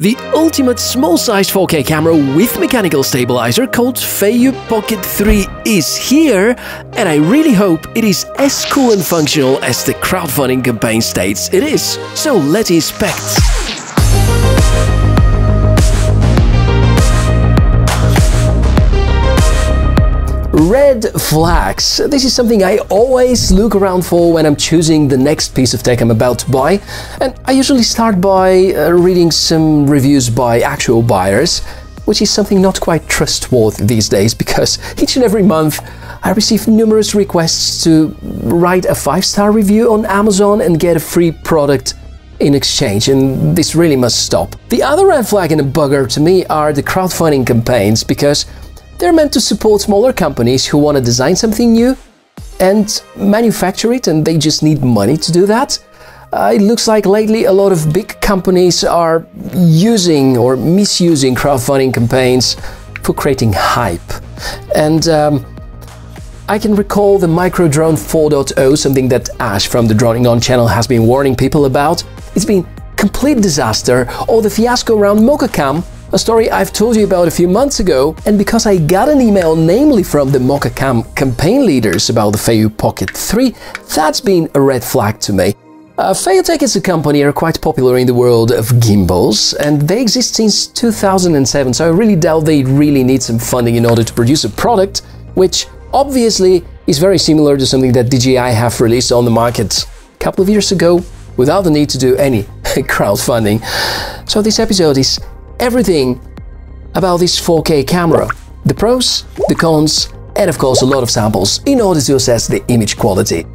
The ultimate small-sized 4K camera with mechanical stabilizer called Feiyu Pocket 3 is here, and I really hope it is as cool and functional as the crowdfunding campaign states it is. So let's inspect. Red flags. This is something I always look around for when I'm choosing the next piece of tech I'm about to buy, and I usually start by reading some reviews by actual buyers, which is something not quite trustworthy these days because each and every month I receive numerous requests to write a 5-star review on Amazon and get a free product in exchange, and this really must stop. The other red flag and a bugger to me are the crowdfunding campaigns, because they're meant to support smaller companies who want to design something new and manufacture it, and they just need money to do that. It looks like lately a lot of big companies are using or misusing crowdfunding campaigns for creating hype. And I can recall the Micro Drone 4.0, something that Ash from the Droning On channel has been warning people about. It's been a complete disaster, or the fiasco around Mokacam, a story I've told you about a few months ago, and because I got an email namely from the Mokacam campaign leaders about the Feiyu Pocket 3, that's been a red flag to me. Feiyu Tech as a company are quite popular in the world of gimbals, and they exist since 2007, so I really doubt they really need some funding in order to produce a product, which obviously is very similar to something that DJI have released on the market a couple of years ago without the need to do any crowdfunding. So this episode is everything about this 4K camera, the pros, the cons, and of course a lot of samples in order to assess the image quality.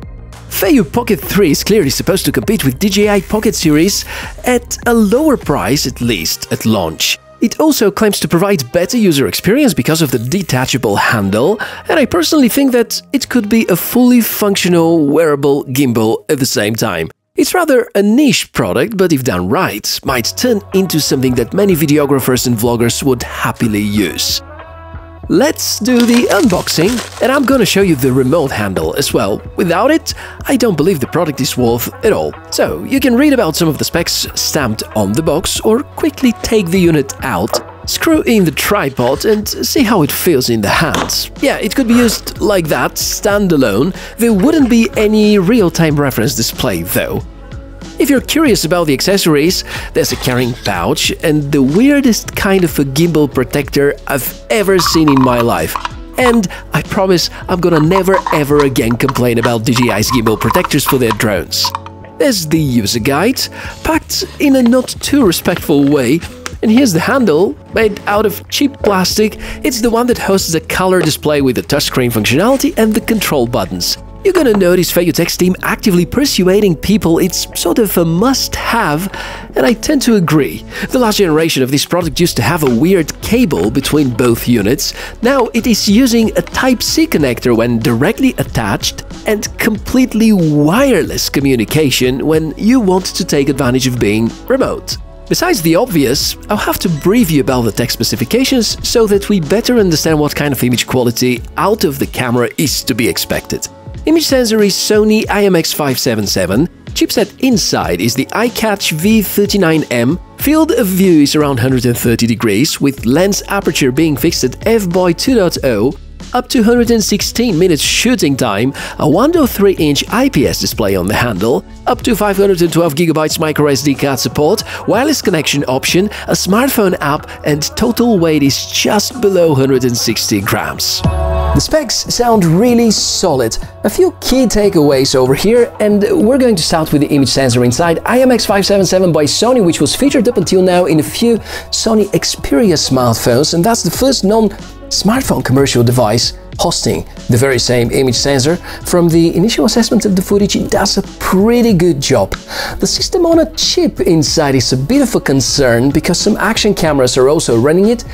Feiyu Pocket 3 is clearly supposed to compete with DJI Pocket series at a lower price, at least at launch. It also claims to provide better user experience because of the detachable handle, and I personally think that it could be a fully functional wearable gimbal at the same time. It's rather a niche product, but if done right, might turn into something that many videographers and vloggers would happily use. Let's do the unboxing, and I'm gonna show you the remote handle as well. Without it, I don't believe the product is worth at all. So you can read about some of the specs stamped on the box, or quickly take the unit out, screw in the tripod and see how it feels in the hands. Yeah, it could be used like that, standalone. There wouldn't be any real-time reference display though. If you're curious about the accessories, there's a carrying pouch and the weirdest kind of a gimbal protector I've ever seen in my life. And I promise I'm gonna never ever again complain about DJI's gimbal protectors for their drones. There's the user guide, packed in a not too respectful way. And here's the handle, made out of cheap plastic. It's the one that hosts a color display with the touchscreen functionality and the control buttons. You're gonna notice Feiyu Tech's team actively persuading people it's sort of a must-have, and I tend to agree. The last generation of this product used to have a weird cable between both units. Now it is using a Type-C connector when directly attached, and completely wireless communication when you want to take advantage of being remote. Besides the obvious, I'll have to brief you about the tech specifications so that we better understand what kind of image quality out of the camera is to be expected. Image sensor is Sony IMX577, chipset inside is the iCatch V39M, field of view is around 130 degrees, with lens aperture being fixed at f/2.0, up to 116 minutes shooting time, a 1.3-inch IPS display on the handle, up to 512GB microSD card support, wireless connection option, a smartphone app, and total weight is just below 160 grams. The specs sound really solid. A few key takeaways over here, and we're going to start with the image sensor inside IMX577 by Sony, which was featured up until now in a few Sony Xperia smartphones, and that's the first non-smartphone commercial device hosting the very same image sensor. From the initial assessment of the footage, it does a pretty good job. The system on a chip inside is a bit of a concern because some action cameras are also running it,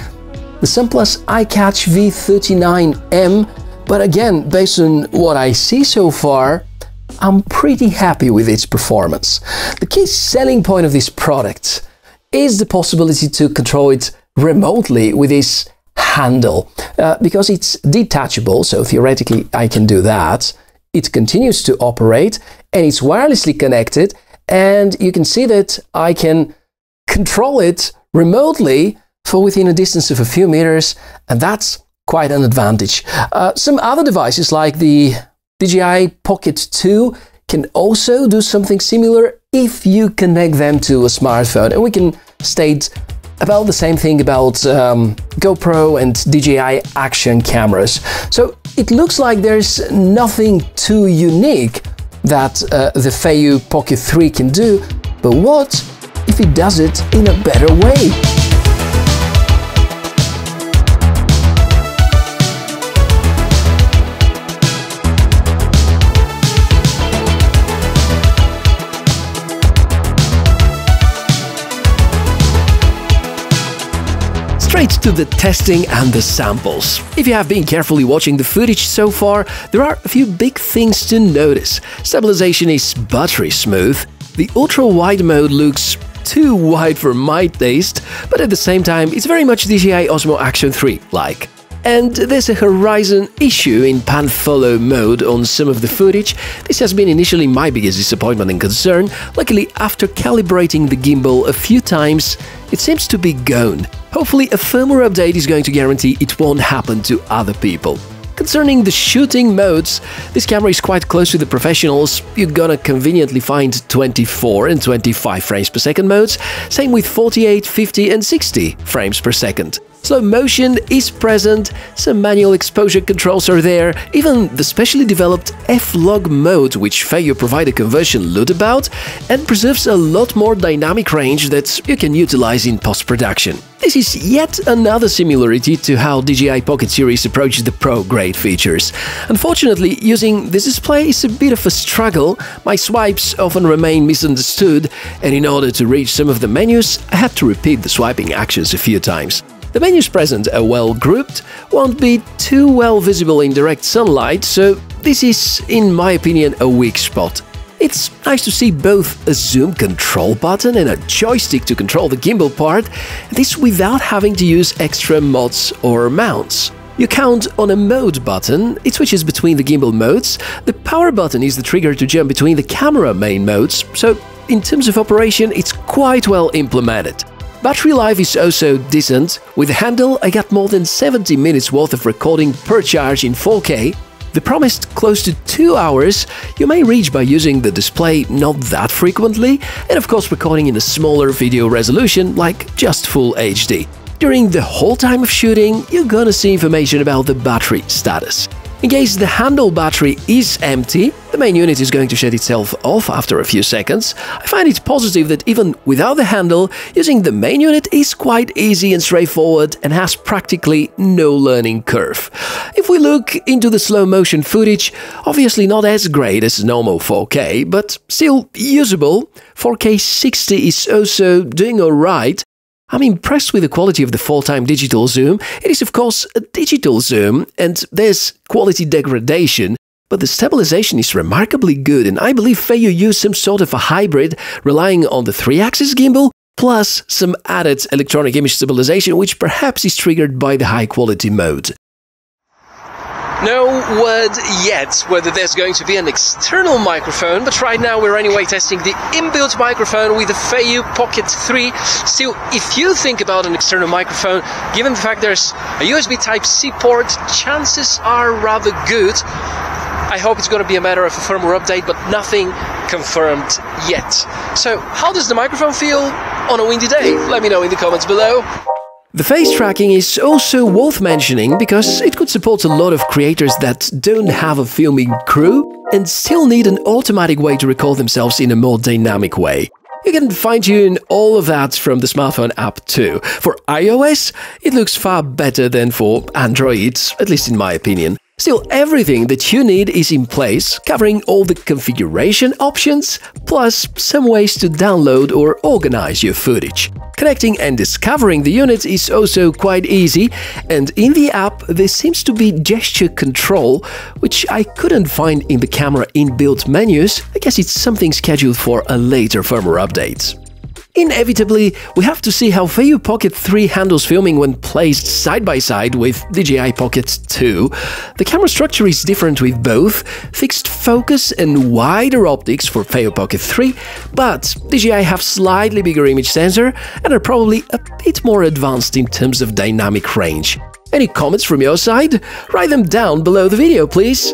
the SunPlus iCatch V39M, but again, based on what I see so far, I'm pretty happy with its performance. The key selling point of this product is the possibility to control it remotely with this handle, because it's detachable, so theoretically I can do that. It continues to operate and it's wirelessly connected, and you can see that I can control it remotely for within a distance of a few meters, and that's quite an advantage. Some other devices like the DJI Pocket 2 can also do something similar if you connect them to a smartphone, and we can state about the same thing about GoPro and DJI action cameras. So it looks like there's nothing too unique that the Feiyu Pocket 3 can do, but what if it does it in a better way? Straight to the testing and the samples. If you have been carefully watching the footage so far, there are a few big things to notice. Stabilization is buttery smooth. The ultra-wide mode looks too wide for my taste, but at the same time it's very much DJI Osmo Action 3-like. And there's a horizon issue in pan-follow mode on some of the footage. This has been initially my biggest disappointment and concern. Luckily, after calibrating the gimbal a few times, it seems to be gone. Hopefully, a firmware update is going to guarantee it won't happen to other people. Concerning the shooting modes, this camera is quite close to the professionals. You're gonna conveniently find 24 and 25 frames per second modes, same with 48, 50 and 60 frames per second. Slow motion is present, some manual exposure controls are there, even the specially developed F-Log mode, which Feiyu provide a conversion LUT about, and preserves a lot more dynamic range that you can utilize in post-production. This is yet another similarity to how DJI Pocket series approaches the pro-grade features. Unfortunately, using this display is a bit of a struggle. My swipes often remain misunderstood, and in order to reach some of the menus, I had to repeat the swiping actions a few times. The menus present are well grouped, won't be too well visible in direct sunlight, so this is, in my opinion, a weak spot. It's nice to see both a zoom control button and a joystick to control the gimbal part, this without having to use extra mods or mounts. You count on a mode button, it switches between the gimbal modes. The power button is the trigger to jump between the camera main modes, so in terms of operation, it's quite well implemented. Battery life is also decent. With the handle, I got more than 70 minutes worth of recording per charge in 4K. The promised close to 2 hours you may reach by using the display not that frequently, and of course recording in a smaller video resolution like just Full HD. During the whole time of shooting, you're gonna see information about the battery status. In case the handle battery is empty, the main unit is going to shut itself off after a few seconds. I find it positive that even without the handle, using the main unit is quite easy and straightforward and has practically no learning curve. If we look into the slow motion footage, obviously not as great as normal 4K, but still usable. 4K 60 is also doing alright. I'm impressed with the quality of the full-time digital zoom. It is of course a digital zoom and there's quality degradation, but the stabilization is remarkably good, and I believe Feiyu used some sort of a hybrid relying on the 3-axis gimbal plus some added electronic image stabilization, which perhaps is triggered by the high-quality mode. No word yet whether there's going to be an external microphone, but right now we're anyway testing the inbuilt microphone with the Feiyu Pocket 3. Still, if you think about an external microphone, given the fact there's a USB Type-C port, chances are rather good. I hope it's going to be a matter of a firmware update, but nothing confirmed yet. So, how does the microphone feel on a windy day? Let me know in the comments below. The face tracking is also worth mentioning because it could support a lot of creators that don't have a filming crew and still need an automatic way to record themselves in a more dynamic way. You can fine-tune all of that from the smartphone app too. For iOS, it looks far better than for Android, at least in my opinion. Still, everything that you need is in place, covering all the configuration options, plus some ways to download or organize your footage. Connecting and discovering the unit is also quite easy, and in the app there seems to be gesture control, which I couldn't find in the camera inbuilt menus. I guess it's something scheduled for a later firmware update. inevitably, we have to see how Feiyu Pocket 3 handles filming when placed side by side with DJI Pocket 2. The camera structure is different with both, fixed focus and wider optics for Feiyu Pocket 3, but DJI have slightly bigger image sensor and are probably a bit more advanced in terms of dynamic range. Any comments from your side? Write them down below the video, please!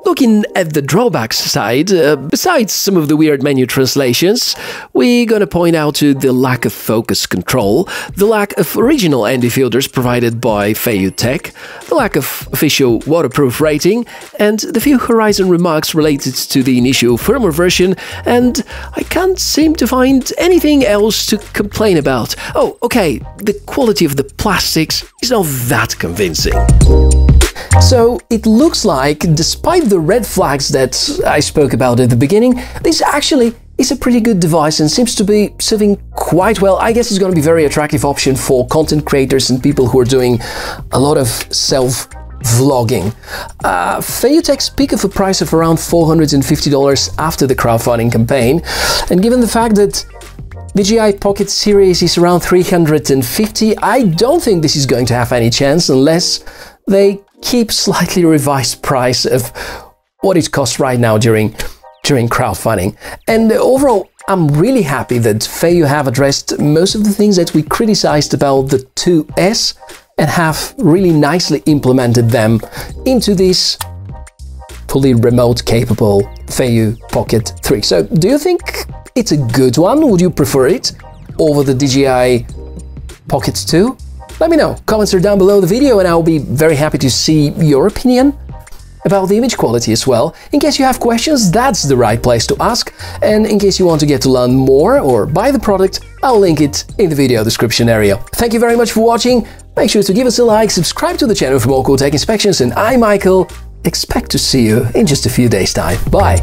Looking at the drawbacks side, besides some of the weird menu translations, we're gonna point out to the lack of focus control, the lack of original ND filters provided by Feiyu Tech, the lack of official waterproof rating, and the few Horizon remarks related to the initial firmware version, and I can't seem to find anything else to complain about. Oh, okay, the quality of the plastics is not that convincing. So it looks like, despite the red flags that I spoke about at the beginning, this actually is a pretty good device and seems to be serving quite well. I guess it's going to be a very attractive option for content creators and people who are doing a lot of self-vlogging. Feiyu Tech's peak of a price of around $450 after the crowdfunding campaign, and given the fact that DJI Pocket series is around $350, I don't think this is going to have any chance unless they keep slightly revised price of what it costs right now during crowdfunding. And overall, I'm really happy that Feiyu have addressed most of the things that we criticized about the 2S and have really nicely implemented them into this fully remote capable Feiyu Pocket 3. So do you think it's a good one? Would you prefer it over the DJI Pocket 2? Let me know. Comments are down below the video and I'll be very happy to see your opinion about the image quality as well. In case you have questions, that's the right place to ask. And in case you want to get to learn more or buy the product, I'll link it in the video description area. Thank you very much for watching. Make sure to give us a like, subscribe to the channel for more cool tech inspections, and I, Michael, expect to see you in just a few days' time. Bye!